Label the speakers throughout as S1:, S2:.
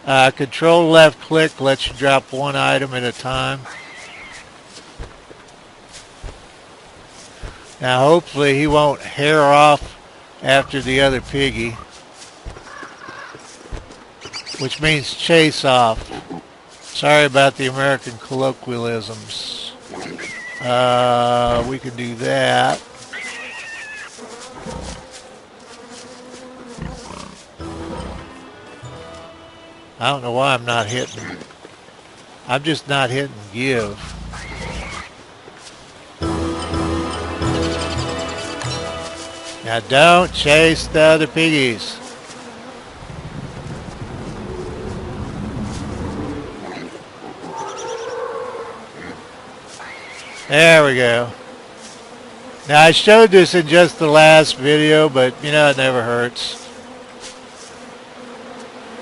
S1: Control left click lets you drop one item at a time. Now hopefully he won't hair off after the other piggy, which means chase off. Sorry about the American colloquialisms. We can do that. I don't know why I'm not hitting. I'm just not hitting give. Now don't chase the other piggies. There we go. Now I showed this in just the last video, but you know it never hurts.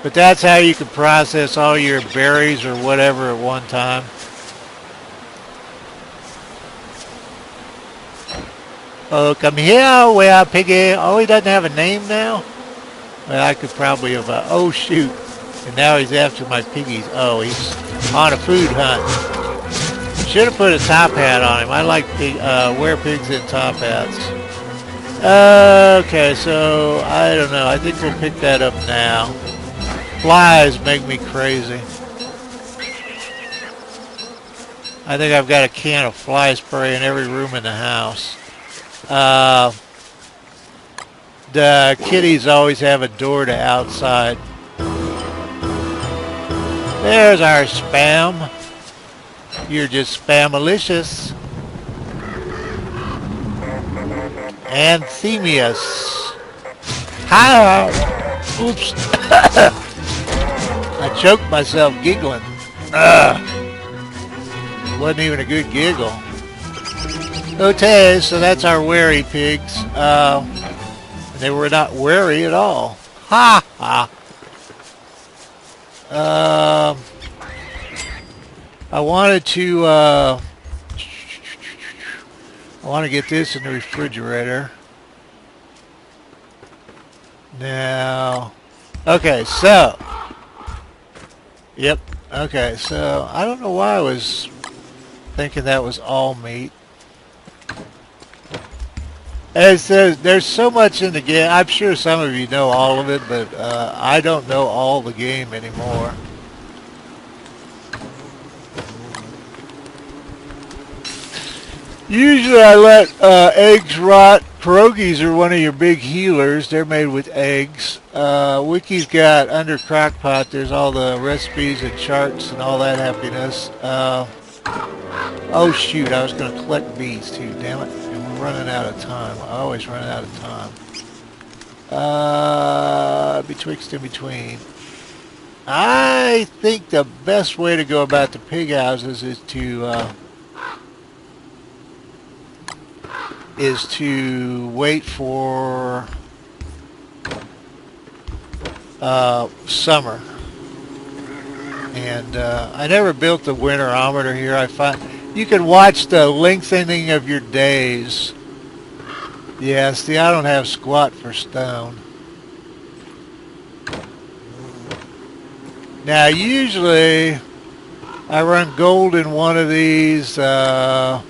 S1: But that's how you can process all your berries or whatever at one time. Oh, come here, where piggy. Oh, he doesn't have a name now? Well, I could probably have, oh shoot. And now he's after my piggies. Oh, he's on a food hunt. Should have put a top hat on him. I like wear pigs in top hats. Okay, so I don't know. I think we'll pick that up now. Flies make me crazy. I think I've got a can of fly spray in every room in the house. The kitties always have a door to outside. There's our spam. You're just spamalicious. Anthemius. Hi. Oops. I choked myself giggling. Wasn't even a good giggle. Okay, so that's our wary pigs. They were not wary at all. Ha ha. I wanted to I want to get this in the refrigerator. Now, okay, so yep, okay, so I don't know why I was thinking that was all meat. As there's so much in the game. I'm sure some of you know all of it, but I don't know all the game anymore. Usually I let eggs rot. Pierogies are one of your big healers. They're made with eggs. Wiki's got under Crockpot. There's all the recipes and charts and all that happiness. Oh shoot, I was going to collect bees too, damn it. And we're running out of time. I always run out of time. Betwixt and between. I think the best way to go about the pig houses is to wait for summer. And I never built the winterometer here. I find you can watch the lengthening of your days. Yeah, see, I don't have squat for stone. Now, usually I run gold in one of these, rotten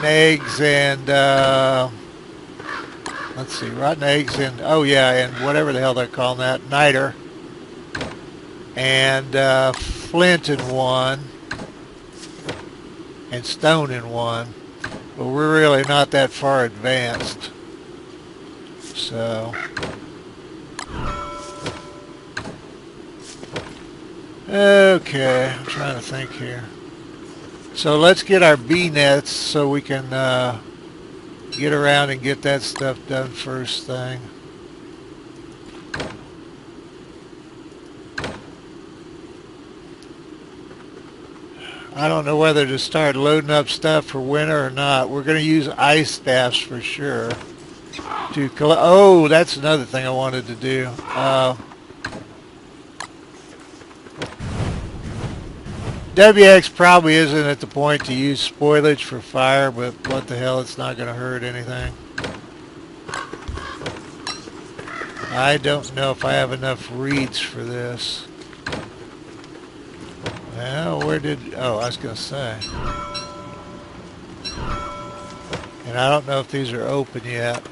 S1: eggs and, let's see, rotten eggs and, oh yeah, and whatever the hell they're calling that, niter. And flint in one, and stone in one, but we're really not that far advanced. So, okay, I'm trying to think here. So let's get our bee nets so we can get around and get that stuff done first thing. I don't know whether to start loading up stuff for winter or not. We're going to use ice staffs for sure. Oh, that's another thing I wanted to do. WX probably isn't at the point to use spoilage for fire, but what the hell, it's not going to hurt anything. I don't know if I have enough reeds for this. Well, where did... Oh, I was going to say. And I don't know if these are open yet.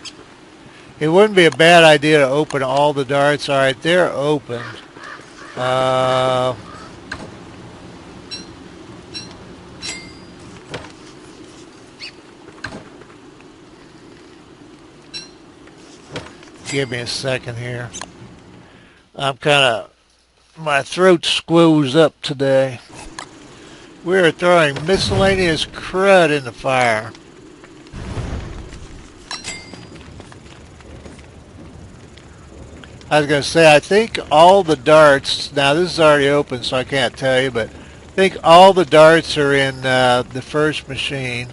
S1: It wouldn't be a bad idea to open all the darts. All right, they're opened. Give me a second here. I'm kind of... My throat squoze up today. We're throwing miscellaneous crud in the fire. I was going to say, I think all the darts, now this is already open so I can't tell you, but I think all the darts are in the first machine.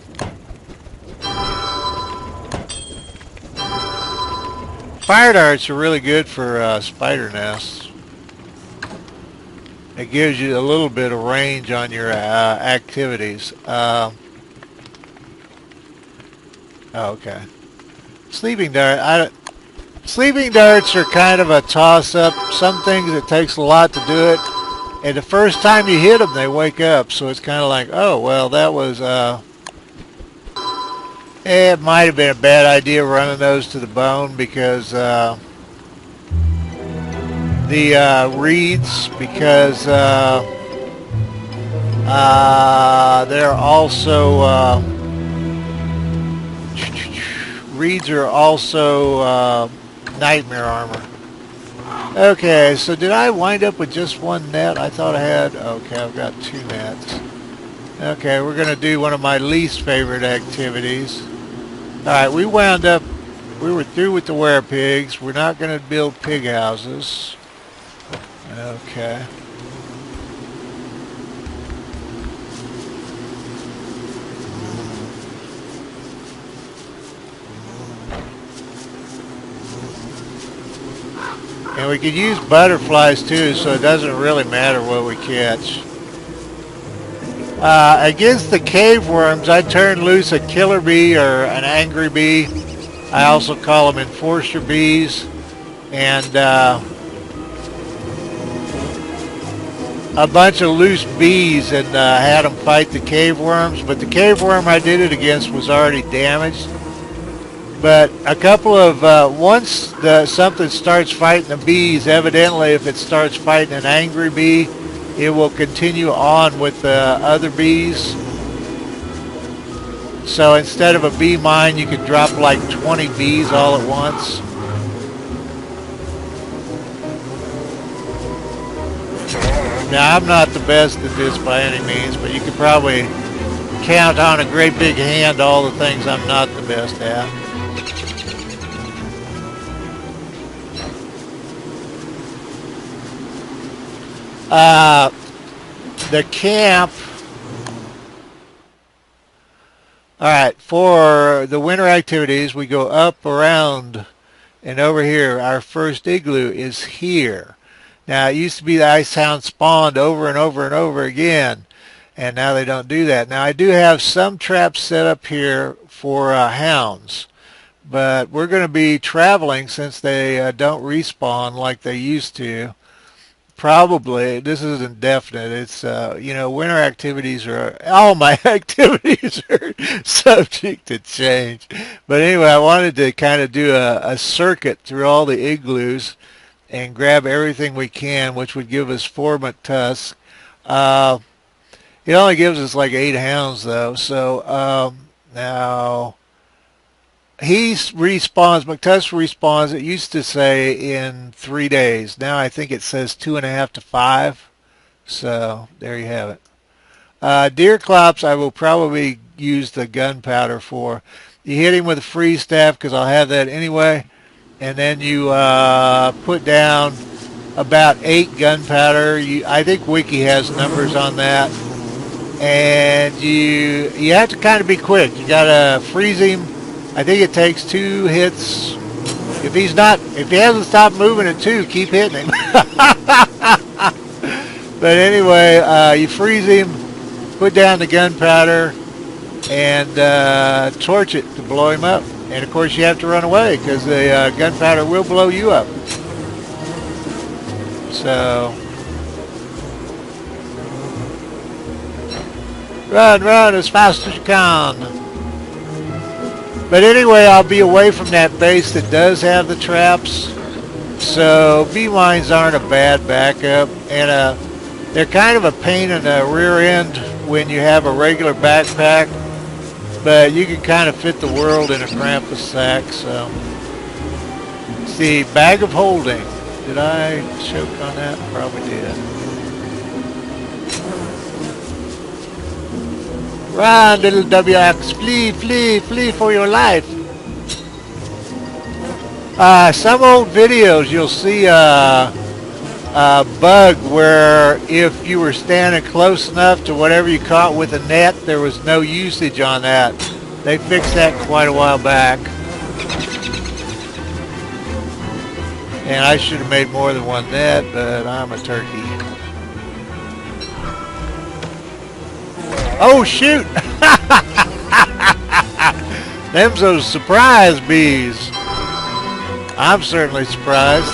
S1: Fire darts are really good for spider nests. It gives you a little bit of range on your activities. Oh, okay. Sleeping dart. Sleeping darts are kind of a toss-up. Some things it takes a lot to do it, and the first time you hit them, they wake up. So it's kind of like, oh well, that was. It might have been a bad idea running those to the bone because the reeds, because they're also reeds are also nightmare armor. Okay, so did I wind up with just one net? I thought I had. Okay, I've got 2 nets. Okay, we're going to do one of my least favorite activities. Alright, we wound up, we were through with the werepigs. We're not going to build pig houses. Okay. And we could use butterflies too, so it doesn't really matter what we catch. Against the cave worms, I turn loose a killer bee or an angry bee. I also call them enforcer bees. And a bunch of loose bees and had them fight the cave worms. But the cave worm I did it against was already damaged. But a couple of, once something starts fighting the bees, evidently if it starts fighting an angry bee, it will continue on with the other bees. So instead of a bee mine, you could drop like 20 bees all at once. Now, I'm not the best at this by any means, but you could probably count on a great big hand all the things I'm not the best at. The camp. Alright, for the winter activities, we go up, around, and over here. Our first igloo is here. Now, it used to be the ice hound spawned over and over and over again, and now they don't do that. Now, I do have some traps set up here for hounds, but we're going to be traveling since they don't respawn like they used to. Probably, this isn't definite. It's, you know, winter activities are, all my activities are subject to change. But anyway, I wanted to kind of do a circuit through all the igloos and grab everything we can, which would give us 4 MacTusk. It only gives us like 8 hounds, though. So now he respawns, MacTusk respawns, it used to say in 3 days. Now I think it says 2.5 to 5. So there you have it. Deer clops I will probably use the gunpowder for. You hit him with a freeze staff because I'll have that anyway. And then you put down about 8 gunpowder. I think Wiki has numbers on that. And you have to kind of be quick. You got to freeze him. I think it takes 2 hits. If he hasn't stopped moving at 2, keep hitting him. But anyway, you freeze him, put down the gunpowder, and torch it to blow him up. And of course you have to run away because the gunpowder will blow you up. So Run, run as fast as you can. But anyway, I'll be away from that base that does have the traps. So bee mines aren't a bad backup. And they're kind of a pain in the rear end when you have a regular backpack. But you can kind of fit the world in a Krampus sack. So it's the bag of holding. Did I choke on that? Probably did. Run, little WX. Flee, flee, flee for your life. Some old videos you'll see a bug where if you were standing close enough to whatever you caught with a net, there was no usage on that. They fixed that quite a while back. And I should have made more than one net, but I'm a turkey. Oh shoot! Them's those surprise bees. I'm certainly surprised.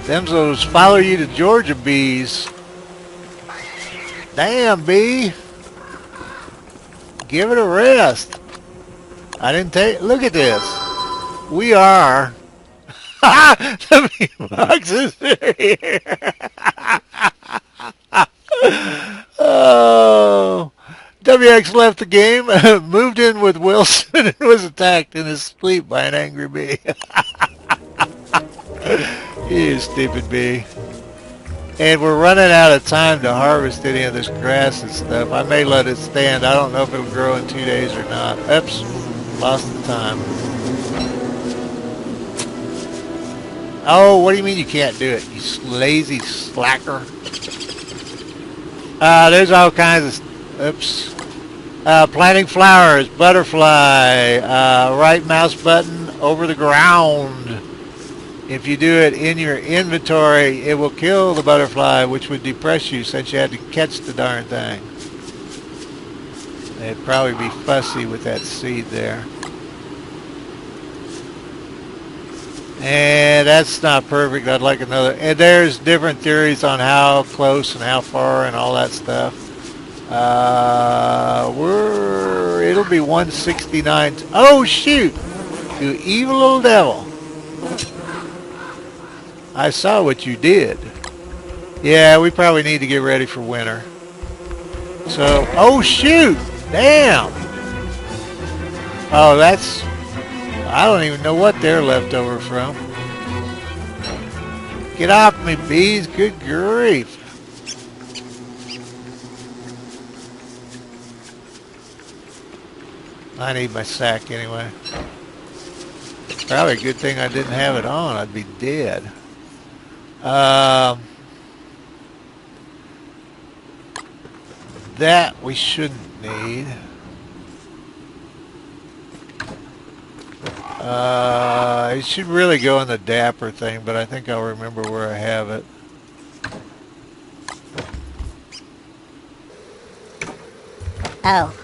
S1: Them's those follow you to Georgia bees. Damn, bee. Give it a rest. I didn't take... Look at this. We are... The bee boxes are here. Oh... WX left the game, moved in with Wilson, and was attacked in his sleep by an angry bee. You stupid bee. And we're running out of time to harvest any of this grass and stuff. I may let it stand. I don't know if it'll grow in 2 days or not. Oops, lost the time. Oh, what do you mean you can't do it, you lazy slacker? There's all kinds of... Oops. Planting flowers, butterfly, right mouse button over the ground. If you do it in your inventory, it will kill the butterfly, which would depress you since you had to catch the darn thing. They'd probably be fussy with that seed there. And that's not perfect. I'd like another. And there's different theories on how close and how far and all that stuff. It'll be 169. Oh shoot! You evil little devil. I saw what you did. Yeah, we probably need to get ready for winter. So, oh shoot! Damn! Oh, that's... I don't even know what they're left over from. Get off me, bees. Good grief. I need my sack anyway. Probably a good thing I didn't have it on. I'd be dead. That we shouldn't need. It should really go in the Dapper thing, but I think I'll remember where I have it.
S2: Oh.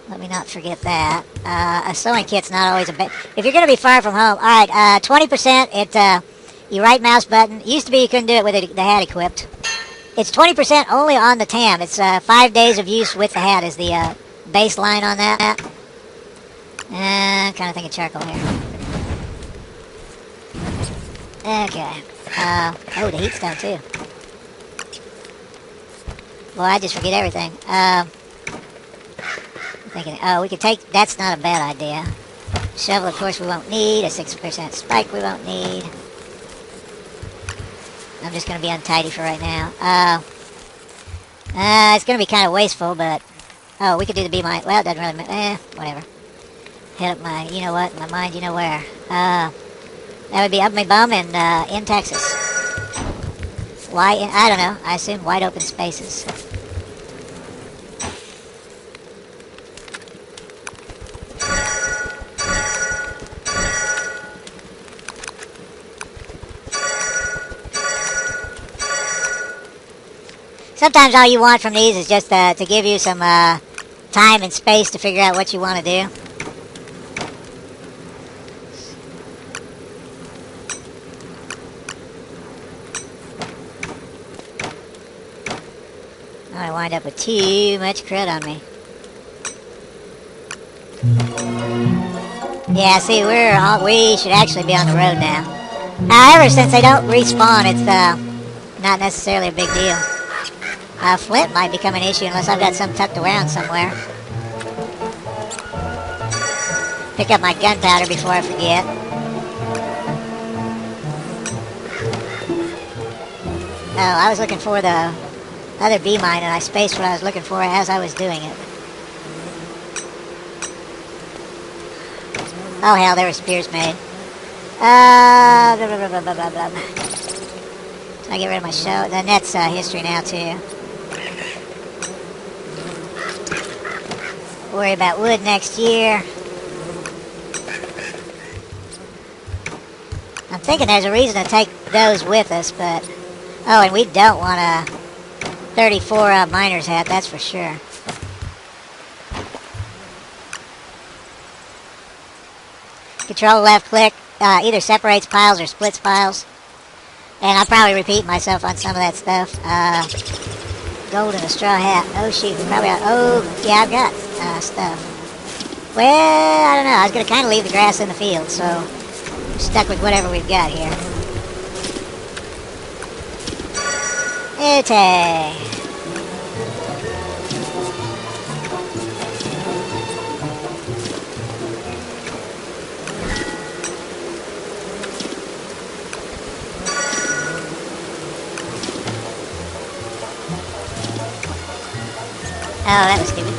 S2: Let me not forget that. A sewing kit's not always a bad... If you're going to be far from home... Alright, 20%, you right mouse button. It used to be you couldn't do it with the hat equipped. It's 20% only on the TAM. It's 5 days of use with the hat is the baseline on that. I'm kind of thinking charcoal here. Okay. Oh, the heat's down too. Boy, I just forget everything. Thinking, oh, we could take... That's not a bad idea. Shovel, of course, we won't need. A 6% spike we won't need. I'm just going to be untidy for right now. It's going to be kind of wasteful, but... Oh, we could do the bee mine. Well, it doesn't really matter. Whatever. Hit up my, you know what, my mind, you know where. That would be up my bum and in Texas. Why? I don't know. I assume wide open spaces. Sometimes all you want from these is just to give you some time and space to figure out what you want to do. I wind up with too much crud on me. Yeah, see, we should actually be on the road now. However, since they don't respawn, it's not necessarily a big deal. Flint might become an issue unless I've got some tucked around somewhere. Pick up my gunpowder before I forget. Oh, I was looking for the other bee mine and I spaced what I was looking for as I was doing it. Oh hell, there were spears made. Blah, blah, blah, blah, blah, blah. I get rid of my show. The net's history now too. Worry about wood next year. I'm thinking there's a reason to take those with us, but... Oh, and we don't want a 34 miner's hat, that's for sure. Control left click either separates piles or splits piles. And I'll probably repeat myself on some of that stuff. Gold in a straw hat. Oh shoot, probably. Oh yeah, I've got stuff. Well, I don't know. I was gonna kind of leave the grass in the field, so I'm stuck with whatever we've got here. Okay. Oh, that was stupid.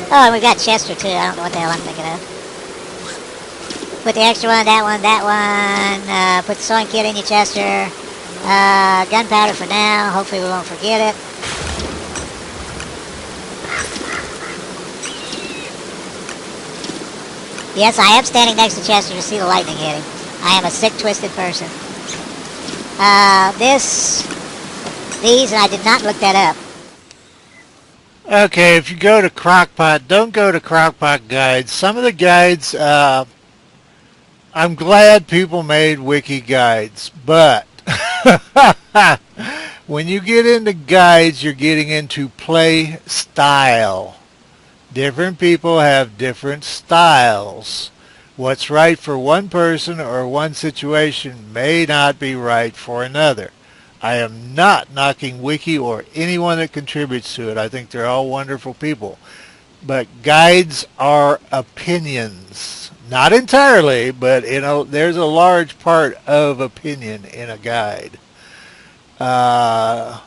S2: Oh, and we've got Chester, too. I don't know what the hell I'm thinking of. Put the extra one, that one. Put the sewing kit in your Chester. Gunpowder for now. Hopefully we won't forget it. Yes, I am standing next to Chester to see the lightning hit him. I am a sick, twisted person. These, and I did not look that up.
S1: Okay, if you go to Crockpot, don't go to Crockpot guides. Some of the guides, I'm glad people made wiki guides, but when you get into guides, you're getting into play style. Different people have different styles. What's right for one person or one situation may not be right for another. I am not knocking Wiki or anyone that contributes to it. I think they're all wonderful people. But guides are opinions. Not entirely, but there's a large part of opinion in a guide. And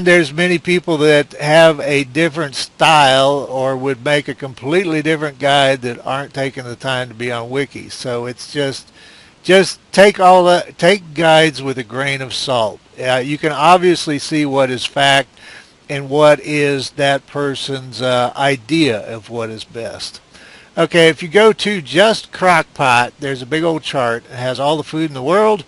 S1: there's many people that have a different style or would make a completely different guide that aren't taking the time to be on Wiki. So it's just take guides with a grain of salt. You can obviously see what is fact and what is that person's idea of what is best. Okay, if you go to just Crockpot, there's a big old chart. It has all the food in the world,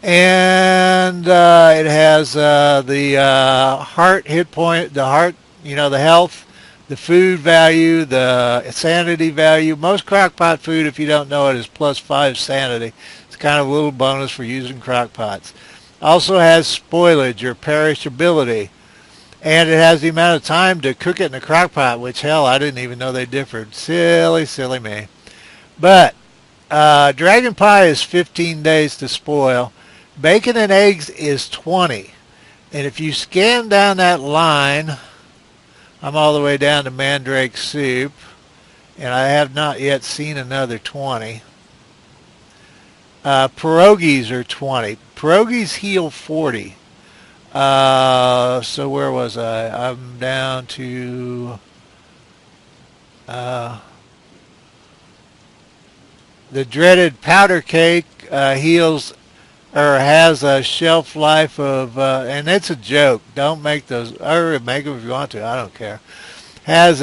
S1: and it has the heart hit point, the heart, the health, the food value, the sanity value. Most Crockpot food, if you don't know it, is +5 sanity. It's kind of a little bonus for using Crockpots. Also has spoilage or perishability. And it has the amount of time to cook it in a Crockpot, which, hell, I didn't even know they differed. Silly, silly me. But dragon pie is 15 days to spoil. Bacon and eggs is 20. And if you scan down that line... I'm all the way down to mandrake soup, and I have not yet seen another 20. Pierogies are 20. Pierogies heal 40. So where was I? I'm down to the dreaded powder cake heals or has a shelf life of, and it's a joke. Don't make those, or make them if you want to. I don't care. Has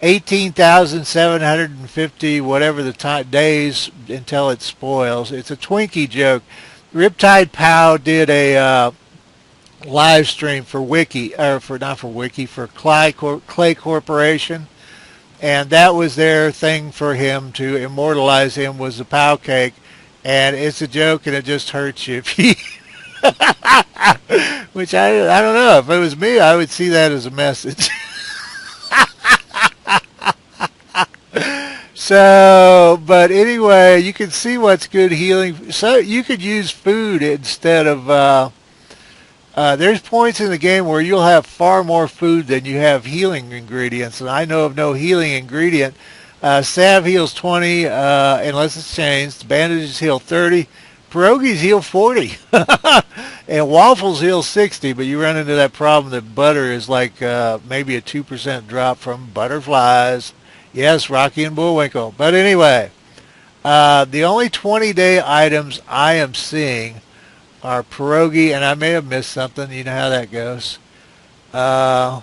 S1: 18,750 whatever the days until it spoils. It's a Twinkie joke. Riptide Pow did a live stream for Wiki, or for not for Wiki, for Clay Corporation, and that was their thing for him to immortalize him was the Pow cake. And it's a joke, and it just hurts you if you Which I don't know. If it was me, I would see that as a message. So, but anyway, you can see what's good healing. So you could use food instead of. There's points in the game where you'll have far more food than you have healing ingredients, and I know of no healing ingredient. Salve heals 20 unless it's changed. Bandages heal 30. Pierogies heal 40. And waffles heal 60, but you run into that problem that butter is like maybe a 2% drop from butterflies. Yes, Rocky and Bullwinkle. But anyway, the only 20-day items I am seeing are pierogi, and I may have missed something. You know how that goes. And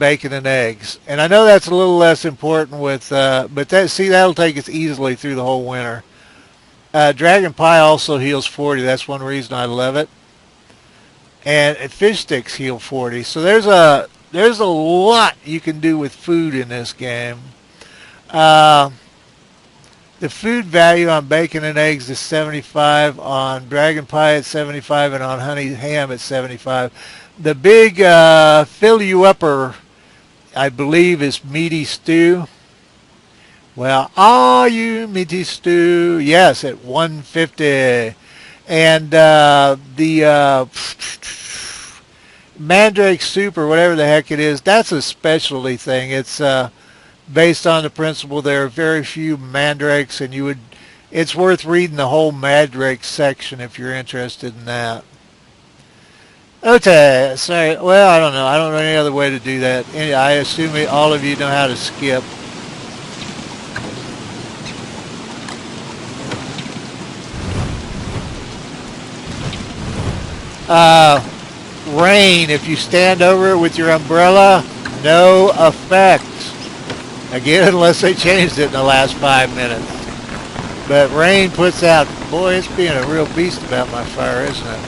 S1: bacon and eggs. And I know that's a little less important with, but that'll take us easily through the whole winter. Dragon pie also heals 40. That's one reason I love it. And fish sticks heal 40. So there's a lot you can do with food in this game. The food value on bacon and eggs is 75, on dragon pie at 75, and on honey ham at 75. The big fill you upper, I believe, is meaty stew. Well, are you meaty stew? Yes, at 150. And the mandrake soup, or whatever the heck it is, that's a specialty thing. It's based on the principle there are very few mandrakes, and it's worth reading the whole mandrake section if you're interested in that. Okay, sorry. Well, I don't know. I don't know any other way to do that. I assume all of you know how to skip. Rain, if you stand over it with your umbrella, no effect. Again, unless they changed it in the last 5 minutes. But rain puts out, boy, it's being a real beast about my fire, isn't it?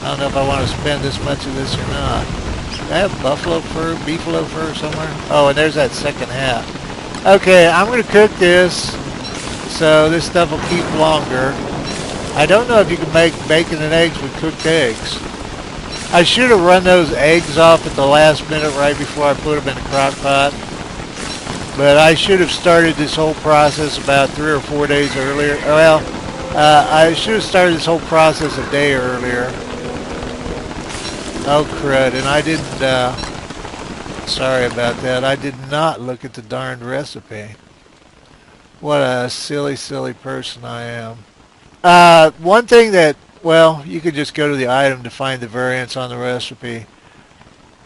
S1: I don't know if I want to spend this much of this or not. Do I have buffalo fur, beefalo fur somewhere? Oh, and there's that second hat. Okay, I'm going to cook this so this stuff will keep longer. I don't know if you can make bacon and eggs with cooked eggs. I should have run those eggs off at the last minute right before I put them in the crock pot. But I should have started this whole process about 3 or 4 days earlier. Well, I should have started this whole process a day earlier. Oh, crud. And I didn't, sorry about that. I did not look at the darned recipe. What a silly, silly person I am. One thing that, well, you could just go to the item to find the variants on the recipe.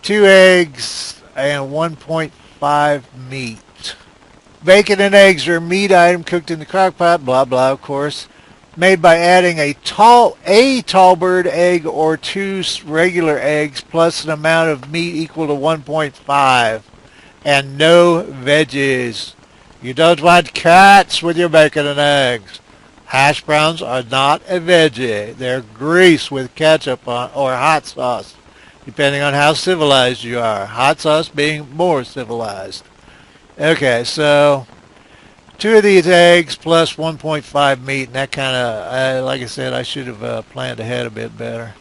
S1: 2 eggs and 1.5 meat. Bacon and eggs are a meat item cooked in the crock pot, blah, blah, of course. Made by adding a tall bird egg or 2 regular eggs plus an amount of meat equal to 1.5. And no veggies. You don't want cats with your bacon and eggs. Hash browns are not a veggie. They're grease with ketchup on, or hot sauce, depending on how civilized you are. Hot sauce being more civilized. Okay, so 2 of these eggs plus 1.5 meat, and that kind of, like I said, I should have planned ahead a bit better.